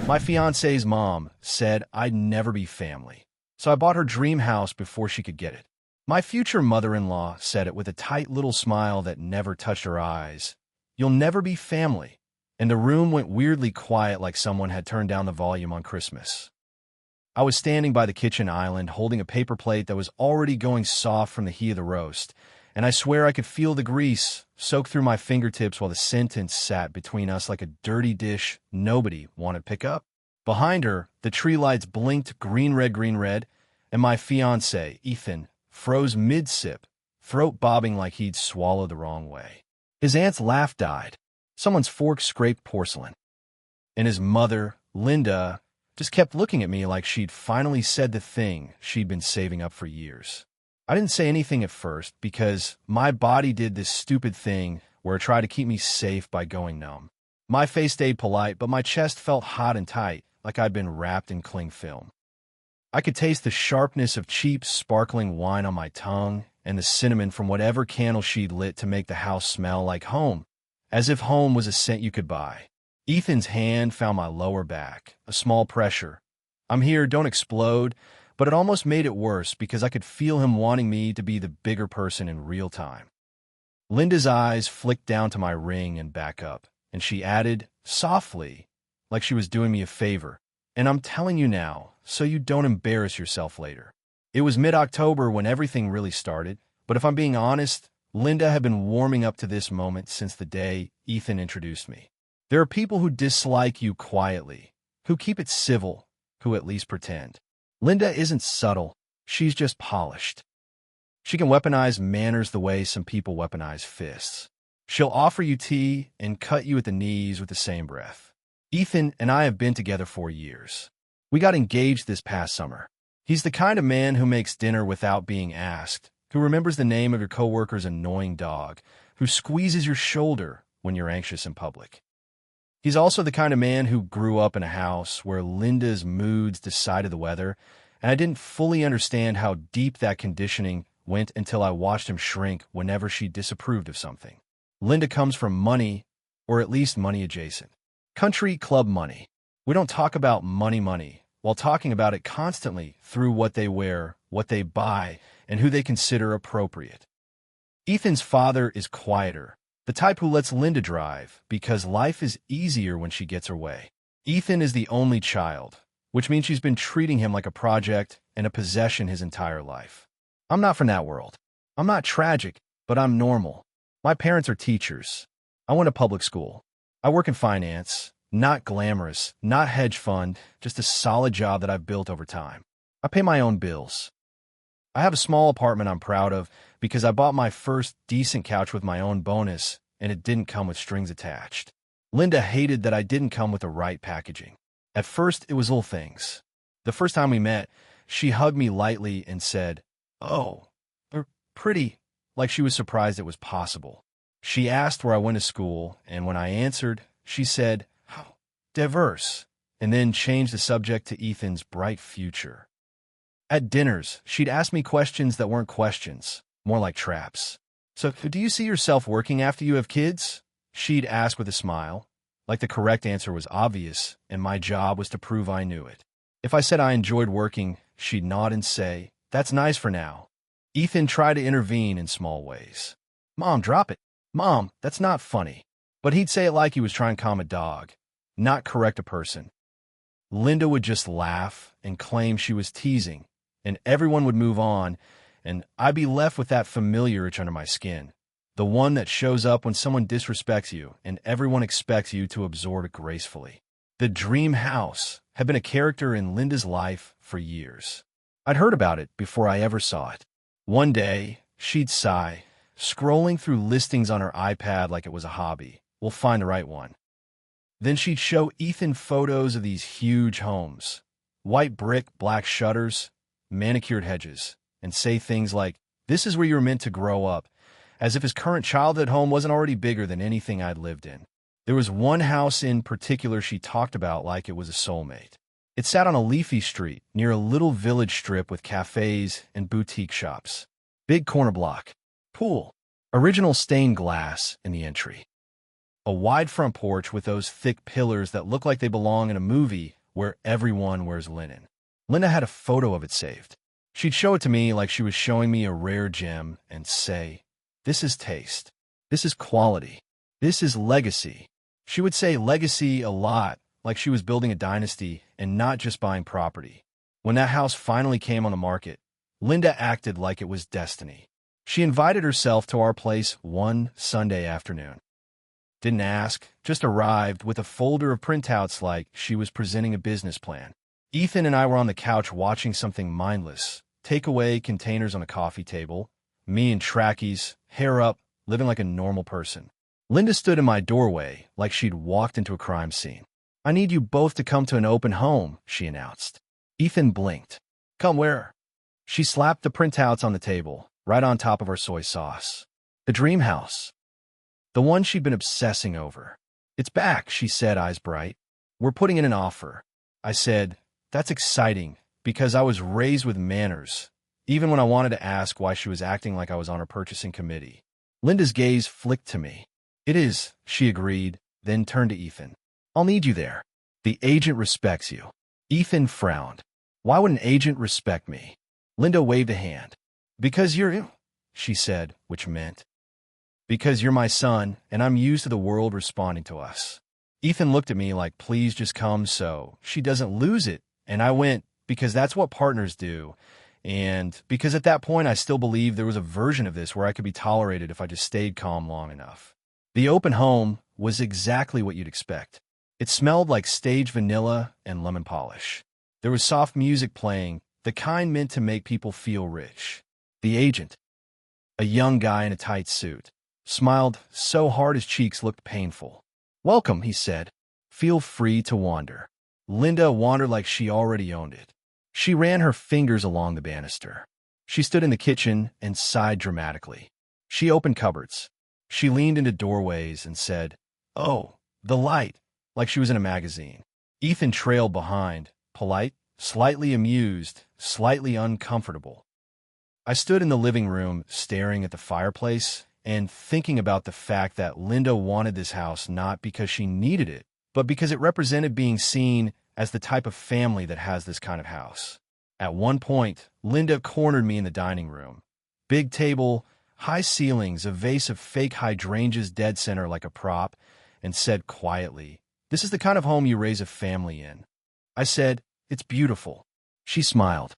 My fiance's mom said I'd never be family, so I bought her dream house before she could get it. My future mother-in-law said it with a tight little smile that never touched her eyes. You'll never be family. And the room went weirdly quiet like someone had turned down the volume on Christmas. I was standing by the kitchen island holding a paper plate that was already going soft from the heat of the roast, and I swear I could feel the grease soak through my fingertips while the sentence sat between us like a dirty dish nobody wanted to pick up. Behind her, the tree lights blinked green, red, and my fiancé, Ethan, froze mid-sip, throat bobbing like he'd swallowed the wrong way. His aunt's laugh died. Someone's fork scraped porcelain. And his mother, Linda, just kept looking at me like she'd finally said the thing she'd been saving up for years. I didn't say anything at first because my body did this stupid thing where it tried to keep me safe by going numb. My face stayed polite, but my chest felt hot and tight, like I'd been wrapped in cling film. I could taste the sharpness of cheap, sparkling wine on my tongue and the cinnamon from whatever candle she'd lit to make the house smell like home, as if home was a scent you could buy. Ethan's hand found my lower back, a small pressure. I'm here, don't explode, but it almost made it worse because I could feel him wanting me to be the bigger person in real time. Linda's eyes flicked down to my ring and back up, and she added, softly, like she was doing me a favor, and I'm telling you now, so you don't embarrass yourself later. It was mid-October when everything really started, but if I'm being honest, Linda had been warming up to this moment since the day Ethan introduced me. There are people who dislike you quietly, who keep it civil, who at least pretend. Linda isn't subtle, she's just polished. She can weaponize manners the way some people weaponize fists. She'll offer you tea and cut you at the knees with the same breath. Ethan and I have been together for years. We got engaged this past summer. He's the kind of man who makes dinner without being asked, who remembers the name of your coworker's annoying dog, who squeezes your shoulder when you're anxious in public. He's also the kind of man who grew up in a house where Linda's moods decided the weather, and I didn't fully understand how deep that conditioning went until I watched him shrink whenever she disapproved of something. Linda comes from money, or at least money adjacent. Country club money. We don't talk about money while talking about it constantly through what they wear, what they buy, and who they consider appropriate. Ethan's father is quieter, the type who lets Linda drive because life is easier when she gets her way. Ethan is the only child, which means she's been treating him like a project and a possession his entire life. I'm not from that world. I'm not tragic, but I'm normal. My parents are teachers. I went to public school. I work in finance, not glamorous, not hedge fund, just a solid job that I've built over time. I pay my own bills. I have a small apartment I'm proud of because I bought my first decent couch with my own bonus, and it didn't come with strings attached. Linda hated that I didn't come with the right packaging. At first, it was little things. The first time we met, she hugged me lightly and said, "Oh, they're pretty," like she was surprised it was possible. She asked where I went to school, and when I answered, she said, "How diverse," and then changed the subject to Ethan's bright future. At dinners, she'd ask me questions that weren't questions, more like traps. "So, do you see yourself working after you have kids?" She'd ask with a smile, like the correct answer was obvious, and my job was to prove I knew it. If I said I enjoyed working, she'd nod and say, "That's nice for now." Ethan tried to intervene in small ways. "Mom, drop it. Mom, that's not funny." But he'd say it like he was trying to calm a dog, not correct a person. Linda would just laugh and claim she was teasing, and everyone would move on, and I'd be left with that familiar itch under my skin, the one that shows up when someone disrespects you and everyone expects you to absorb it gracefully. The dream house had been a character in Linda's life for years. I'd heard about it before I ever saw it. One day, she'd sigh, scrolling through listings on her iPad like it was a hobby. We'll find the right one. Then she'd show Ethan photos of these huge homes, white brick, black shutters, manicured hedges, and say things like, "This is where you were meant to grow up," as if his current childhood home wasn't already bigger than anything I'd lived in. There was one house in particular she talked about like it was a soulmate. It sat on a leafy street near a little village strip with cafes and boutique shops. Big corner block. Pool. Original stained glass in the entry. A wide front porch with those thick pillars that look like they belong in a movie where everyone wears linen. Linda had a photo of it saved. She'd show it to me like she was showing me a rare gem and say, "This is taste. This is quality. This is legacy." She would say legacy a lot, like she was building a dynasty and not just buying property. When that house finally came on the market, Linda acted like it was destiny. She invited herself to our place one Sunday afternoon. Didn't ask, just arrived with a folder of printouts like she was presenting a business plan. Ethan and I were on the couch watching something mindless, takeaway containers on a coffee table, me in trackies, hair up, living like a normal person. Linda stood in my doorway like she'd walked into a crime scene. "I need you both to come to an open home," she announced. Ethan blinked. "Come where?" She slapped the printouts on the table, right on top of our soy sauce. "The dream house. The one she'd been obsessing over. It's back," she said, eyes bright. "We're putting in an offer." I said, "That's exciting, because I was raised with manners, even when I wanted to ask why she was acting like I was on her purchasing committee." Linda's gaze flicked to me. "It is," she agreed, then turned to Ethan. "I'll need you there. The agent respects you." Ethan frowned. "Why would an agent respect me?" Linda waved a hand. "Because you're," she said, which meant, "because you're my son, and I'm used to the world responding to us." Ethan looked at me like, "Please just come so she doesn't lose it." And I went, "Because that's what partners do." And because at that point I still believed there was a version of this where I could be tolerated if I just stayed calm long enough. The open home was exactly what you'd expect. It smelled like stage vanilla and lemon polish. There was soft music playing, the kind meant to make people feel rich. The agent, a young guy in a tight suit, smiled so hard his cheeks looked painful. "Welcome," he said. "Feel free to wander." Linda wandered like she already owned it. She ran her fingers along the banister. She stood in the kitchen and sighed dramatically. She opened cupboards. She leaned into doorways and said, "Oh, the light," like she was in a magazine. Ethan trailed behind, polite, slightly amused, slightly uncomfortable. I stood in the living room staring at the fireplace and thinking about the fact that Linda wanted this house not because she needed it, but because it represented being seen as the type of family that has this kind of house. At one point, Linda cornered me in the dining room. Big table, high ceilings, a vase of fake hydrangeas dead center like a prop, and said quietly, "This is the kind of home you raise a family in." I said, "It's beautiful." She smiled.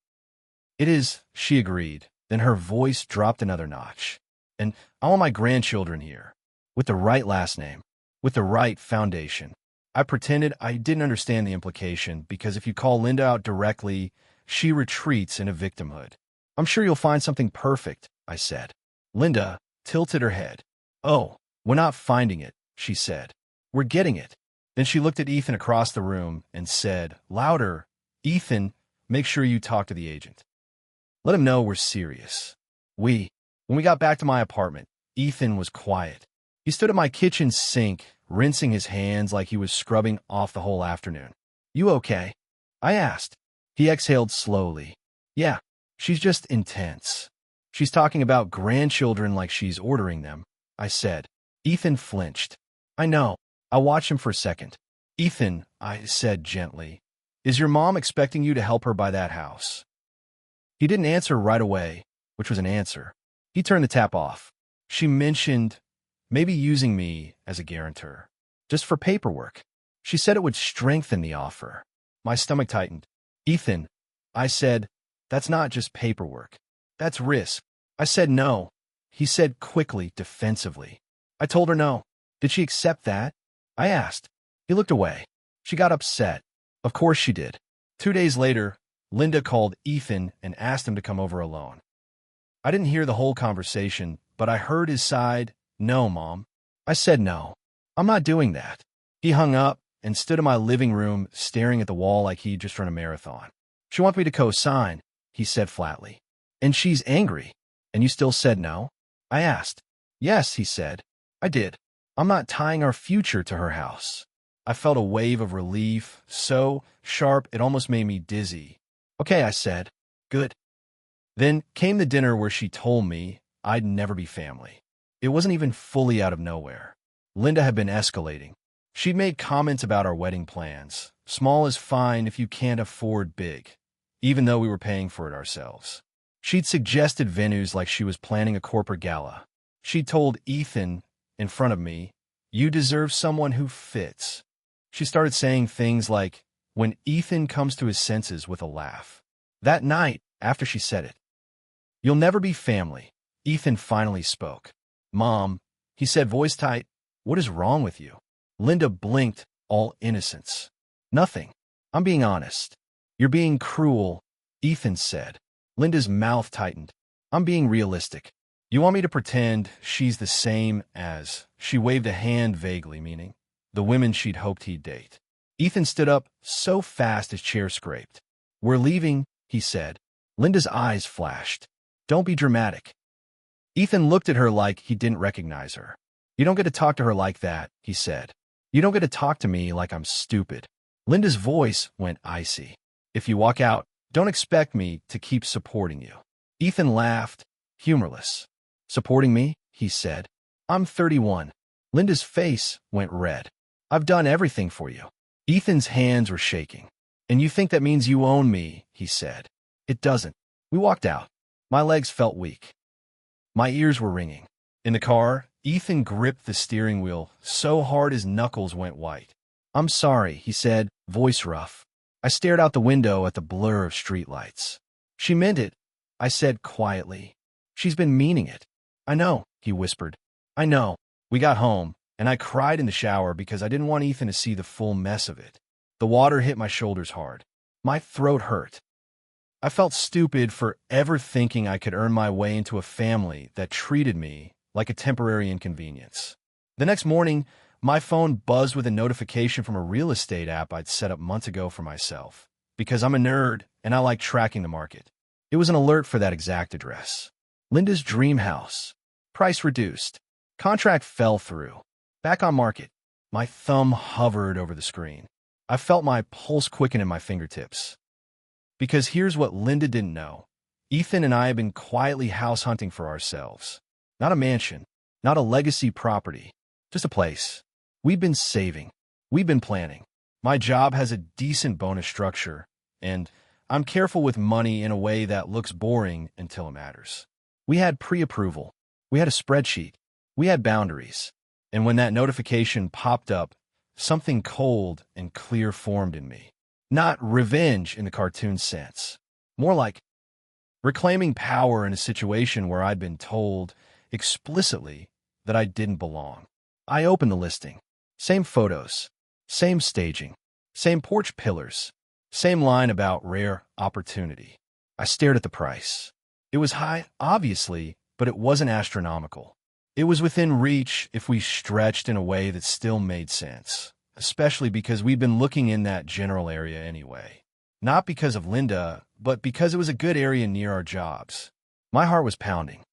"It is," she agreed. Then her voice dropped another notch. "And I want my grandchildren here, with the right last name, with the right foundation." I pretended I didn't understand the implication, because if you call Linda out directly, she retreats into victimhood. "I'm sure you'll find something perfect," I said. Linda tilted her head. "Oh, we're not finding it," she said. "We're getting it." Then she looked at Ethan across the room and said, louder, "Ethan, make sure you talk to the agent. Let him know we're serious." When we got back to my apartment, Ethan was quiet. He stood at my kitchen sink, rinsing his hands like he was scrubbing off the whole afternoon. "You okay?" I asked. He exhaled slowly. "Yeah, she's just intense. She's talking about grandchildren like she's ordering them," I said. Ethan flinched. "I know." I watched him for a second. "Ethan," I said gently, "is your mom expecting you to help her buy that house?" He didn't answer right away, which was an answer. He turned the tap off. "She mentioned maybe using me as a guarantor, just for paperwork. She said it would strengthen the offer." My stomach tightened. "Ethan," I said, "that's not just paperwork. That's risk." I said no. He said quickly, defensively. I told her no. "Did she accept that?" I asked. He looked away. "She got upset." Of course she did. 2 days later, Linda called Ethan and asked him to come over alone. I didn't hear the whole conversation, but I heard his side. "No, Mom." I said no. "I'm not doing that." He hung up and stood in my living room staring at the wall like he'd just run a marathon. "She wants me to co-sign," he said flatly. "And she's angry." "And you still said no?" I asked. "Yes," he said. "I did. I'm not tying our future to her house." I felt a wave of relief, so sharp it almost made me dizzy. "Okay," I said. "Good." Then came the dinner where she told me I'd never be family. It wasn't even fully out of nowhere. Linda had been escalating. She'd made comments about our wedding plans. Small is fine if you can't afford big, even though we were paying for it ourselves. She'd suggested venues like she was planning a corporate gala. She told Ethan, in front of me, "You deserve someone who fits." She started saying things like, "when Ethan comes to his senses," with a laugh. That night, after she said it, "You'll never be family," Ethan finally spoke. "Mom," he said, voice tight, "what is wrong with you?" Linda blinked, all innocence. "Nothing. I'm being honest." "You're being cruel," Ethan said. Linda's mouth tightened. "I'm being realistic. You want me to pretend she's the same as—" She waved a hand vaguely, meaning the women she'd hoped he'd date. Ethan stood up so fast his chair scraped. "We're leaving," he said. Linda's eyes flashed. "Don't be dramatic." Ethan looked at her like he didn't recognize her. "You don't get to talk to her like that," he said. "You don't get to talk to me like I'm stupid." Linda's voice went icy. "If you walk out, don't expect me to keep supporting you." Ethan laughed, humorless. "Supporting me?" he said. "I'm 31. Linda's face went red. "I've done everything for you." Ethan's hands were shaking. "And you think that means you own me," he said. "It doesn't." We walked out. My legs felt weak. My ears were ringing. In the car, Ethan gripped the steering wheel so hard his knuckles went white. "I'm sorry," he said, voice rough. I stared out the window at the blur of streetlights. "She meant it," I said quietly. "She's been meaning it." "I know," he whispered. "I know." We got home, and I cried in the shower because I didn't want Ethan to see the full mess of it. The water hit my shoulders hard. My throat hurt. I felt stupid for ever thinking I could earn my way into a family that treated me like a temporary inconvenience. The next morning, my phone buzzed with a notification from a real estate app I'd set up months ago for myself, because I'm a nerd and I like tracking the market. It was an alert for that exact address. Linda's dream house. Price reduced. Contract fell through. Back on market. My thumb hovered over the screen. I felt my pulse quicken in my fingertips. Because here's what Linda didn't know. Ethan and I have been quietly house hunting for ourselves. Not a mansion, not a legacy property, just a place. We've been saving. We've been planning. My job has a decent bonus structure, and I'm careful with money in a way that looks boring until it matters. We had pre-approval. We had a spreadsheet. We had boundaries. And when that notification popped up, something cold and clear formed in me. Not revenge in the cartoon sense. More like reclaiming power in a situation where I'd been told explicitly that I didn't belong. I opened the listing. Same photos. Same staging. Same porch pillars. Same line about rare opportunity. I stared at the price. It was high, obviously, but it wasn't astronomical. It was within reach if we stretched in a way that still made sense, especially because we'd been looking in that general area anyway. Not because of Linda, but because it was a good area near our jobs. My heart was pounding.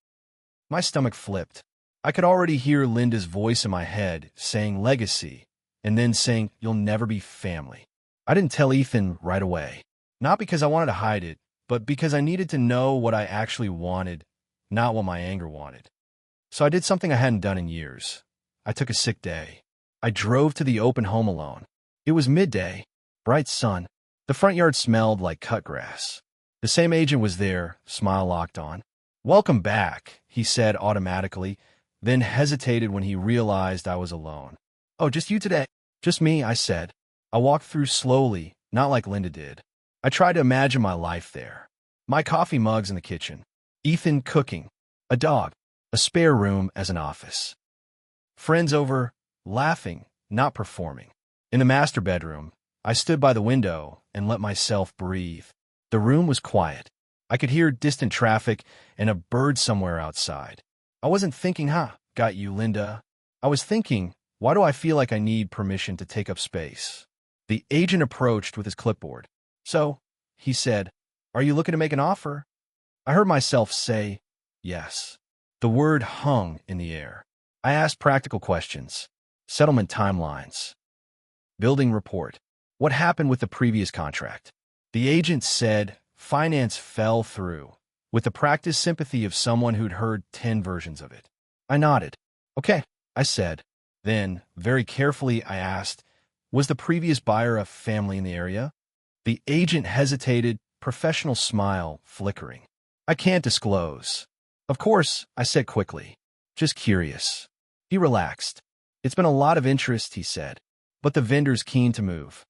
My stomach flipped. I could already hear Linda's voice in my head saying legacy, and then saying, "You'll never be family." I didn't tell Ethan right away. Not because I wanted to hide it, but because I needed to know what I actually wanted, not what my anger wanted. So I did something I hadn't done in years. I took a sick day. I drove to the open home alone. It was midday, bright sun. The front yard smelled like cut grass. The same agent was there, smile locked on. "Welcome back," he said automatically, then hesitated when he realized I was alone. "Oh, just you today?" "Just me," I said. I walked through slowly, not like Linda did. I tried to imagine my life there. My coffee mugs in the kitchen. Ethan cooking. A dog. A spare room as an office. Friends over, laughing, not performing. In the master bedroom, I stood by the window and let myself breathe. The room was quiet. I could hear distant traffic and a bird somewhere outside. I wasn't thinking, got you, Linda. I was thinking, why do I feel like I need permission to take up space? The agent approached with his clipboard. "So," he said, "are you looking to make an offer?" I heard myself say, yes. The word hung in the air. I asked practical questions. Settlement timelines. Building report. What happened with the previous contract? The agent said finance fell through, with the practiced sympathy of someone who'd heard 10 versions of it. I nodded. "Okay," I said. Then, very carefully, I asked, was the previous buyer a family in the area? The agent hesitated, professional smile flickering. I can't disclose. Of course, I said quickly. Just curious. He relaxed. It's been a lot of interest, he said, but the vendor's keen to move.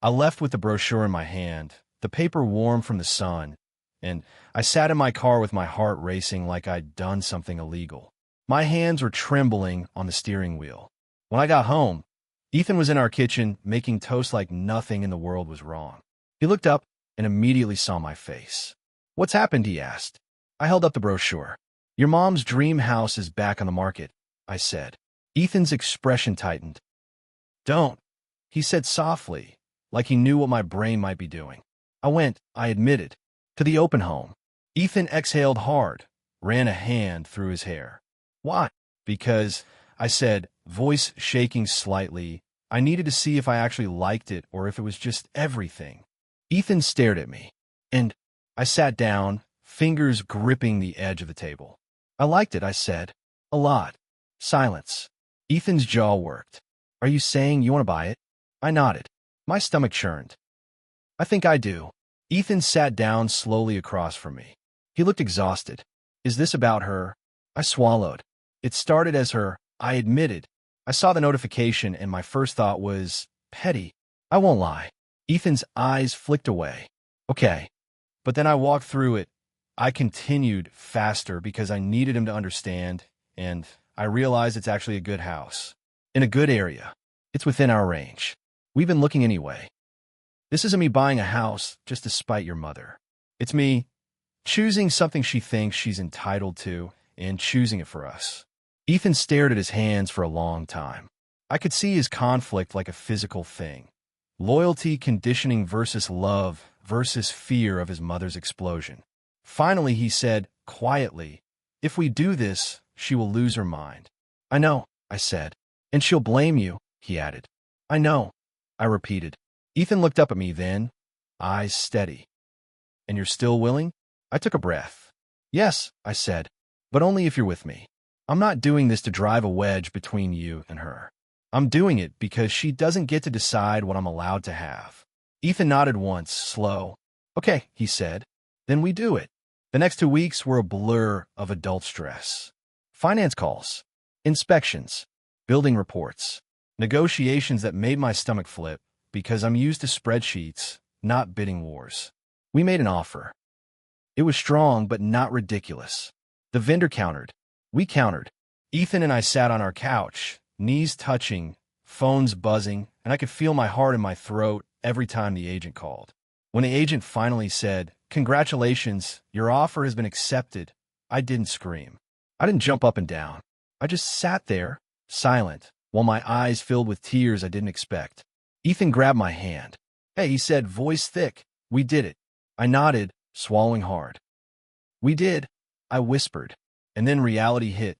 I left with the brochure in my hand, the paper warm from the sun, and I sat in my car with my heart racing like I'd done something illegal. My hands were trembling on the steering wheel. When I got home, Ethan was in our kitchen making toast like nothing in the world was wrong. He looked up and immediately saw my face. What's happened? He asked. I held up the brochure. Your mom's dream house is back on the market, I said. Ethan's expression tightened. Don't, he said softly, like he knew what my brain might be doing. I went, I admitted, to the open home. Ethan exhaled hard, ran a hand through his hair. Why? Because, I said, voice shaking slightly, I needed to see if I actually liked it or if it was just everything. Ethan stared at me, and I sat down, fingers gripping the edge of the table. I liked it, I said. A lot. Silence. Ethan's jaw worked. Are you saying you want to buy it? I nodded. My stomach churned. I think I do. Ethan sat down slowly across from me. He looked exhausted. Is this about her? I swallowed. It started as her, I admitted. I saw the notification and my first thought was, petty. I won't lie. Ethan's eyes flicked away. Okay. But then I walked through it. I continued faster because I needed him to understand, and I realized it's actually a good house. In a good area. It's within our range. We've been looking anyway. This isn't me buying a house just to spite your mother. It's me choosing something she thinks she's entitled to and choosing it for us. Ethan stared at his hands for a long time. I could see his conflict like a physical thing. Loyalty conditioning versus love versus fear of his mother's explosion. Finally, he said, quietly, if we do this, she will lose her mind. I know, I said. And she'll blame you, he added. I know, I repeated. Ethan looked up at me then, eyes steady. And you're still willing? I took a breath. Yes, I said, but only if you're with me. I'm not doing this to drive a wedge between you and her. I'm doing it because she doesn't get to decide what I'm allowed to have. Ethan nodded once, slow. Okay, he said. Then we do it. The next 2 weeks were a blur of adult stress. Finance calls, inspections, building reports, negotiations that made my stomach flip because I'm used to spreadsheets, not bidding wars. We made an offer. It was strong but not ridiculous. The vendor countered. We countered. Ethan and I sat on our couch, knees touching, phones buzzing, and I could feel my heart in my throat every time the agent called. When the agent finally said, "Congratulations, your offer has been accepted," I didn't scream. I didn't jump up and down. I just sat there, silent, while my eyes filled with tears I didn't expect. Ethan grabbed my hand. Hey, he said, voice thick. We did it. I nodded, swallowing hard. We did, I whispered. And then reality hit.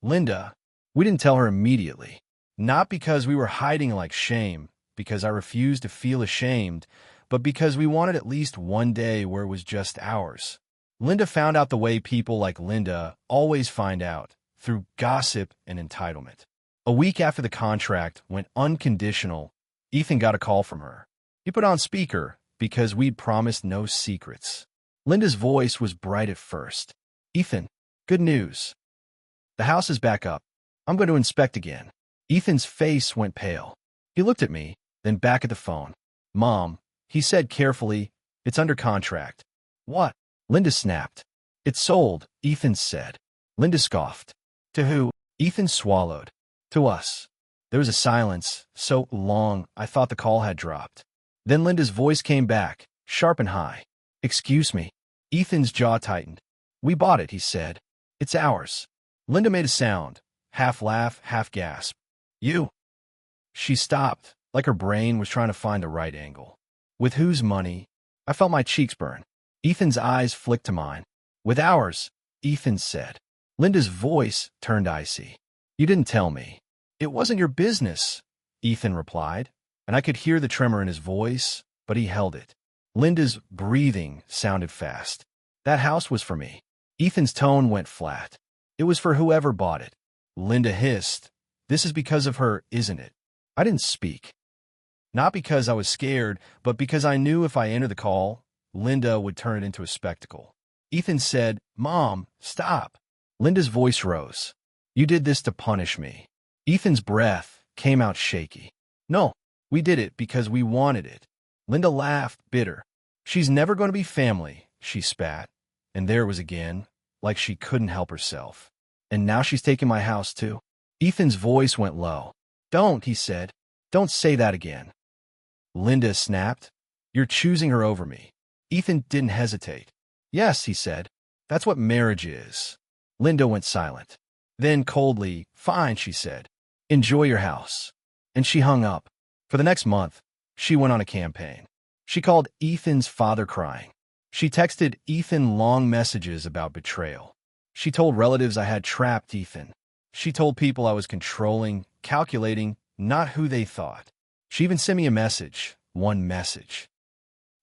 Linda. We didn't tell her immediately. Not because we were hiding like shame, because I refused to feel ashamed, but because we wanted at least one day where it was just ours. Linda found out the way people like Linda always find out, through gossip and entitlement. A week after the contract went unconditional, Ethan got a call from her. He put on speaker because we'd promised no secrets. Linda's voice was bright at first. Ethan, good news. The house is back up. I'm going to inspect again. Ethan's face went pale. He looked at me, then back at the phone. Mom, he said carefully, it's under contract. What? Linda snapped. It's sold, Ethan said. Linda scoffed. To who? Ethan swallowed. To us. There was a silence, so long I thought the call had dropped. Then Linda's voice came back, sharp and high. Excuse me. Ethan's jaw tightened. We bought it, he said. It's ours. Linda made a sound, half laugh, half gasp. You? She stopped, like her brain was trying to find the right angle. With whose money? I felt my cheeks burn. Ethan's eyes flicked to mine. With ours, Ethan said. Linda's voice turned icy. You didn't tell me. It wasn't your business, Ethan replied, and I could hear the tremor in his voice, but he held it. Linda's breathing sounded fast. That house was for me. Ethan's tone went flat. It was for whoever bought it. Linda hissed. This is because of her, isn't it? I didn't speak. Not because I was scared, but because I knew if I entered the call, Linda would turn it into a spectacle. Ethan said, "Mom, stop." Linda's voice rose. "You did this to punish me." Ethan's breath came out shaky. "No, we did it because we wanted it." Linda laughed, bitter. "She's never going to be family," she spat. And there it was again, like she couldn't help herself. "And now she's taking my house too?" Ethan's voice went low. "Don't," he said. "Don't say that again." Linda snapped. "You're choosing her over me." Ethan didn't hesitate. "Yes," he said. "That's what marriage is." Linda went silent. Then coldly, "Fine," she said. "Enjoy your house." And she hung up. For the next month, she went on a campaign. She called Ethan's father crying. She texted Ethan long messages about betrayal. She told relatives I had trapped Ethan. She told people I was controlling, calculating, not who they thought. She even sent me a message, one message.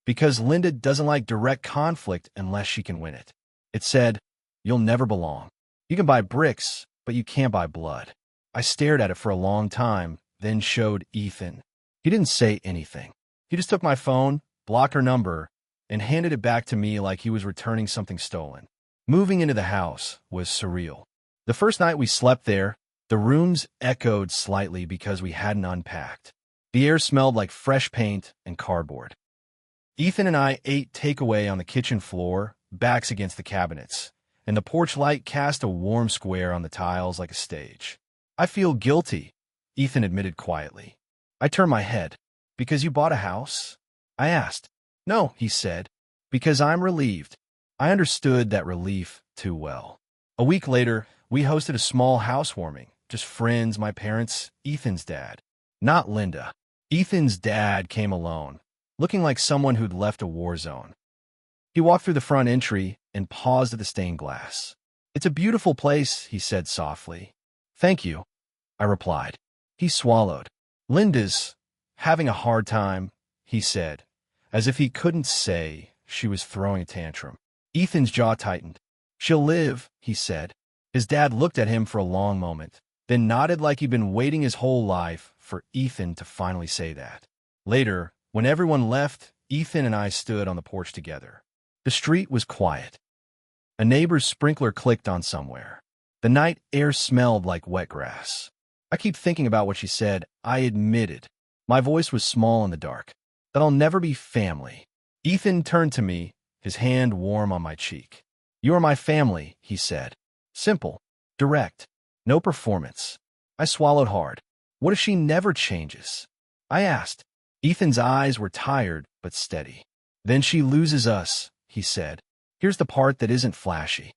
Because Linda doesn't like direct conflict unless she can win it. It said, "You'll never belong. You can buy bricks, but you can't buy blood." I stared at it for a long time, then showed Ethan. He didn't say anything. He just took my phone, blocked her number, and handed it back to me like he was returning something stolen. Moving into the house was surreal. The first night we slept there, the rooms echoed slightly because we hadn't unpacked. The air smelled like fresh paint and cardboard. Ethan and I ate takeaway on the kitchen floor, backs against the cabinets, and the porch light cast a warm square on the tiles like a stage. "I feel guilty," Ethan admitted quietly. I turned my head. "Because you bought a house?" I asked. "No," he said. "Because I'm relieved." I understood that relief too well. A week later, we hosted a small housewarming. Just friends, my parents, Ethan's dad. Not Linda. Ethan's dad came alone, looking like someone who'd left a war zone. He walked through the front entry and paused at the stained glass. "It's a beautiful place," he said softly. "Thank you," I replied. He swallowed. "Linda's having a hard time," he said, as if he couldn't say she was throwing a tantrum. Ethan's jaw tightened. "She'll live," he said. His dad looked at him for a long moment, then nodded like he'd been waiting his whole life for Ethan to finally say that. Later, when everyone left, Ethan and I stood on the porch together. The street was quiet. A neighbor's sprinkler clicked on somewhere. The night air smelled like wet grass. I keep thinking about what she said. I admitted. My voice was small in the dark. That I'll never be family. Ethan turned to me, his hand warm on my cheek. "You are my family," he said. Simple. Direct. No performance. I swallowed hard. What if she never changes? I asked. Ethan's eyes were tired but steady. "Then she loses us," he said. "Here's the part that isn't flashy.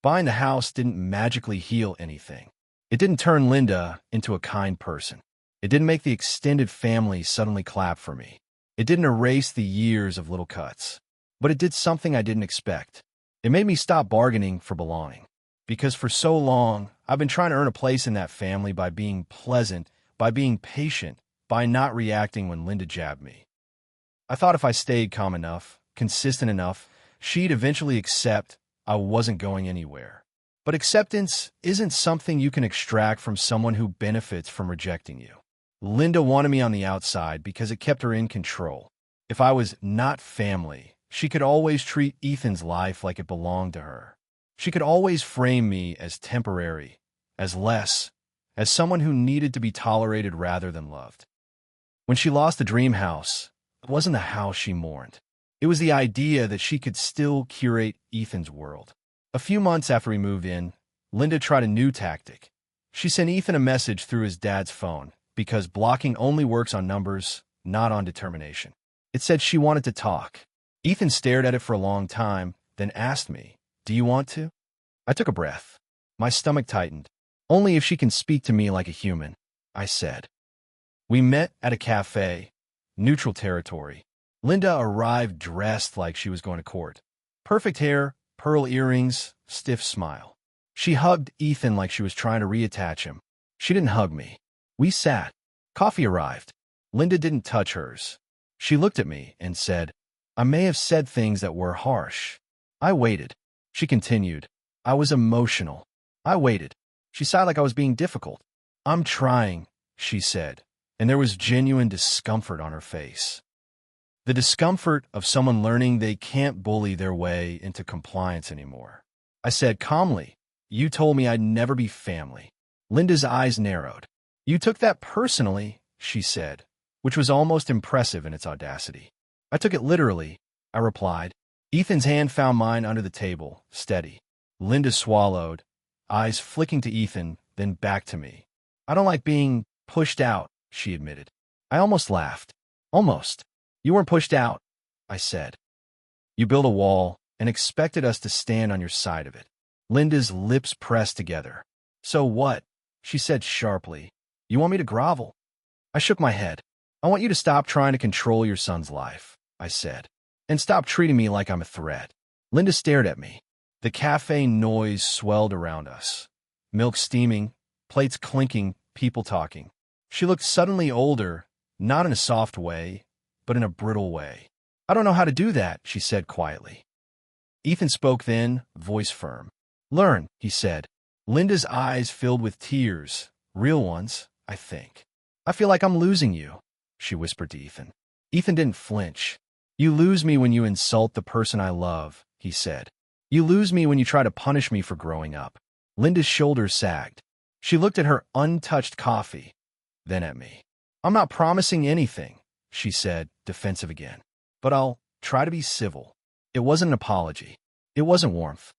Buying the house didn't magically heal anything. It didn't turn Linda into a kind person. It didn't make the extended family suddenly clap for me. It didn't erase the years of little cuts. But it did something I didn't expect. It made me stop bargaining for belonging. Because for so long, I've been trying to earn a place in that family by being pleasant, by being patient, by not reacting when Linda jabbed me. I thought if I stayed calm enough, consistent enough, she'd eventually accept I wasn't going anywhere. But acceptance isn't something you can extract from someone who benefits from rejecting you. Linda wanted me on the outside because it kept her in control. If I was not family, she could always treat Ethan's life like it belonged to her. She could always frame me as temporary, as less, as someone who needed to be tolerated rather than loved. When she lost the dream house, it wasn't the house she mourned. It was the idea that she could still curate Ethan's world. A few months after we moved in, Linda tried a new tactic. She sent Ethan a message through his dad's phone, because blocking only works on numbers, not on determination. It said she wanted to talk. Ethan stared at it for a long time, then asked me, "Do you want to?" I took a breath. My stomach tightened. "Only if she can speak to me like a human," I said. We met at a cafe, neutral territory. Linda arrived dressed like she was going to court. Perfect hair, pearl earrings, stiff smile. She hugged Ethan like she was trying to reattach him. She didn't hug me. We sat. Coffee arrived. Linda didn't touch hers. She looked at me and said, "I may have said things that were harsh." I waited. She continued, "I was emotional." I waited. She sighed like I was being difficult. I'm trying, she said, and there was genuine discomfort on her face. The discomfort of someone learning they can't bully their way into compliance anymore. I said calmly, "You told me I'd never be family." Linda's eyes narrowed. "You took that personally," she said, which was almost impressive in its audacity. "I took it literally," I replied. Ethan's hand found mine under the table, steady. Linda swallowed, eyes flicking to Ethan, then back to me. "I don't like being pushed out," she admitted. I almost laughed. "Almost. You weren't pushed out," I said. "You built a wall and expected us to stand on your side of it." Linda's lips pressed together. "So what?" she said sharply. "You want me to grovel?" I shook my head. "I want you to stop trying to control your son's life," I said, "and stop treating me like I'm a threat." Linda stared at me. The cafe noise swelled around us. Milk steaming, plates clinking, people talking. She looked suddenly older, not in a soft way, but in a brittle way. "I don't know how to do that," she said quietly. Ethan spoke then, voice firm. "Learn," he said. Linda's eyes filled with tears, real ones, I think. "I feel like I'm losing you," she whispered to Ethan. Ethan didn't flinch. "You lose me when you insult the person I love," he said. "You lose me when you try to punish me for growing up." Linda's shoulders sagged. She looked at her untouched coffee, then at me. "I'm not promising anything," she said, defensive again. "But I'll try to be civil." It wasn't an apology. It wasn't warmth.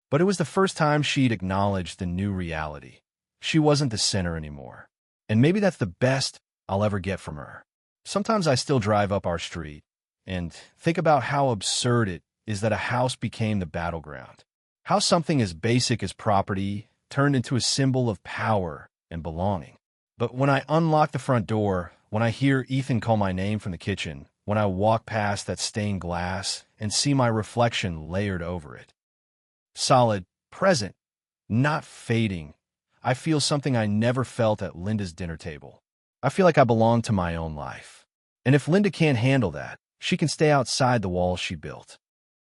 But it was the first time she'd acknowledged the new reality. She wasn't the center anymore. And maybe that's the best I'll ever get from her. Sometimes I still drive up our street and think about how absurd it is that a house became the battleground. How something as basic as property turned into a symbol of power and belonging. But when I unlock the front door, when I hear Ethan call my name from the kitchen, when I walk past that stained glass and see my reflection layered over it, solid, present, not fading, I feel something I never felt at Linda's dinner table. I feel like I belong to my own life. And if Linda can't handle that, she can stay outside the walls she built.